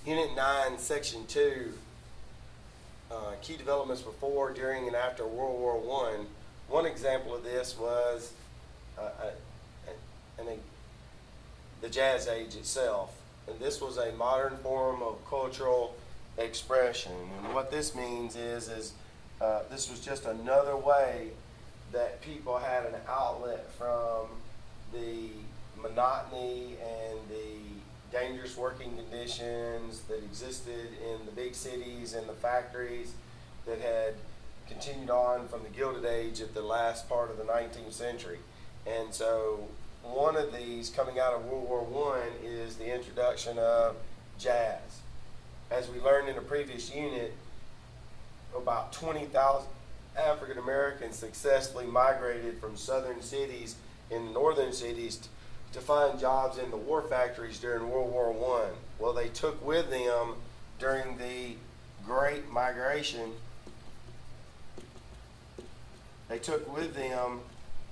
Unit 9, Section 2, key developments before, during, and after World War I. One example of this was the Jazz Age itself. And this was a modern form of cultural expression. And what this means is this was just another way that people had an outlet from the monotony and the dangerous working conditions that existed in the big cities and the factories that had continued on from the Gilded Age of the last part of the 19th century. And so one of these coming out of World War I is the introduction of jazz. As we learned in a previous unit, about 20,000 African Americans successfully migrated from southern cities and northern cities to find jobs in the war factories during World War I. Well, they took with them during the Great Migration, they took with them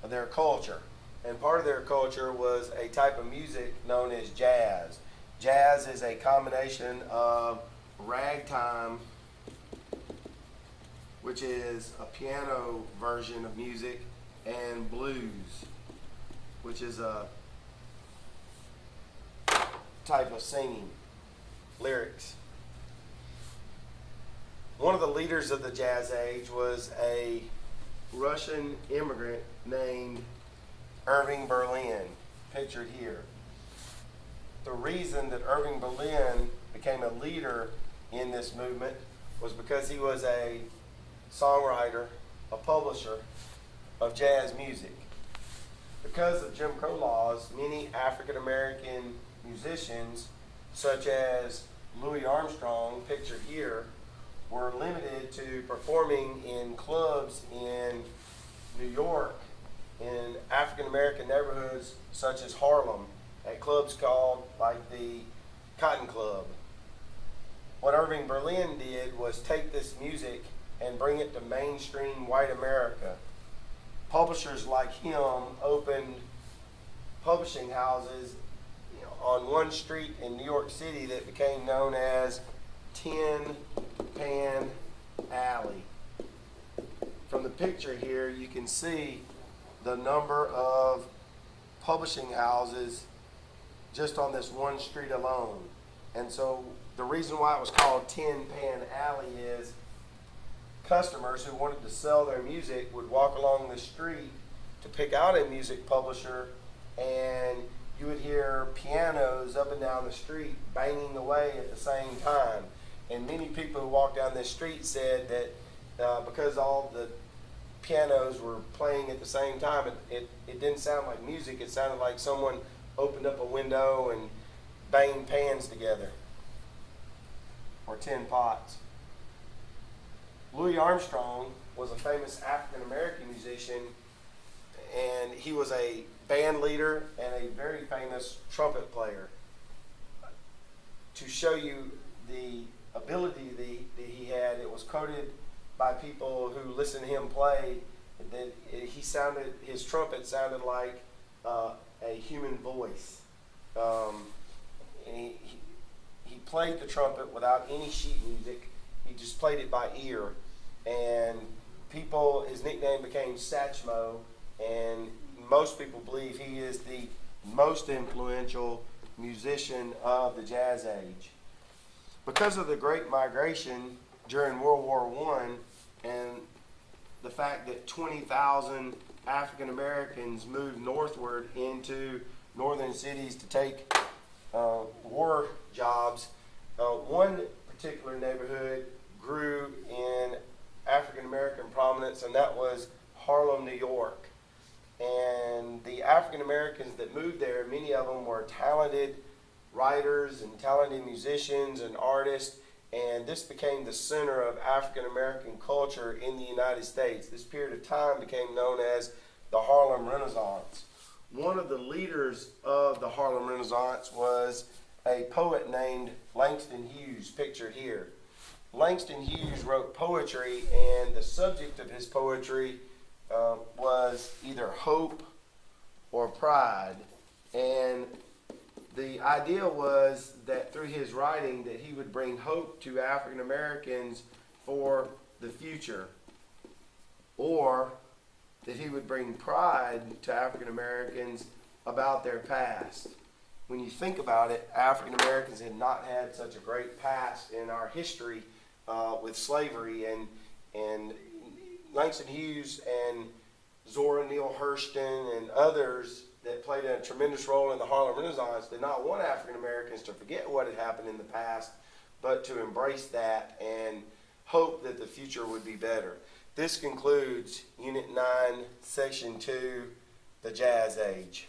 their culture. And part of their culture was a type of music known as jazz. Jazz is a combination of ragtime, which is a piano version of music, and blues, which is a type of singing, lyrics. One of the leaders of the Jazz Age was a Russian immigrant named Irving Berlin, pictured here. The reason that Irving Berlin became a leader in this movement was because he was a songwriter, a publisher of jazz music. Because of Jim Crow laws, many African American musicians, such as Louis Armstrong, pictured here, were limited to performing in clubs in New York, in African American neighborhoods such as Harlem, at clubs called like the Cotton Club. What Irving Berlin did was take this music and bring it to mainstream white America. Publishers like him opened publishing houses on one street in New York City that became known as Tin Pan Alley. From the picture here, you can see the number of publishing houses just on this one street alone. And so the reason why it was called Tin Pan Alley is customers who wanted to sell their music would walk along the street to pick out a music publisher, and you would hear pianos up and down the street banging away at the same time. And many people who walked down this street said that because all the pianos were playing at the same time, it didn't sound like music. It sounded like someone opened up a window and banged pans together, or tin pots. Louis Armstrong was a famous African American musician, and he was a band leader and a very famous trumpet player. To show you the ability that he had, it was quoted by people who listened to him play that his trumpet sounded like a human voice. And he played the trumpet without any sheet music. He just played it by ear. And his nickname became Satchmo, and most people believe he is the most influential musician of the Jazz Age. Because of the Great Migration during World War I and the fact that 20,000 African Americans moved northward into northern cities to take war jobs, one particular neighborhood grew in African American prominence, and that was Harlem, New York. And the African Americans that moved there, many of them were talented writers and talented musicians and artists, and this became the center of African American culture in the United States. This period of time became known as the Harlem Renaissance. One of the leaders of the Harlem Renaissance was a poet named Langston Hughes, pictured here. Langston Hughes wrote poetry, and the subject of his poetry was either hope or pride. And the idea was that through his writing that he would bring hope to African Americans for the future, or that he would bring pride to African Americans about their past. When you think about it, African Americans had not had such a great past in our history with slavery, and Langston Hughes and Zora Neale Hurston and others that played a tremendous role in the Harlem Renaissance did not want African Americans to forget what had happened in the past, but to embrace that and hope that the future would be better. This concludes Unit 9, Section 2, The Jazz Age.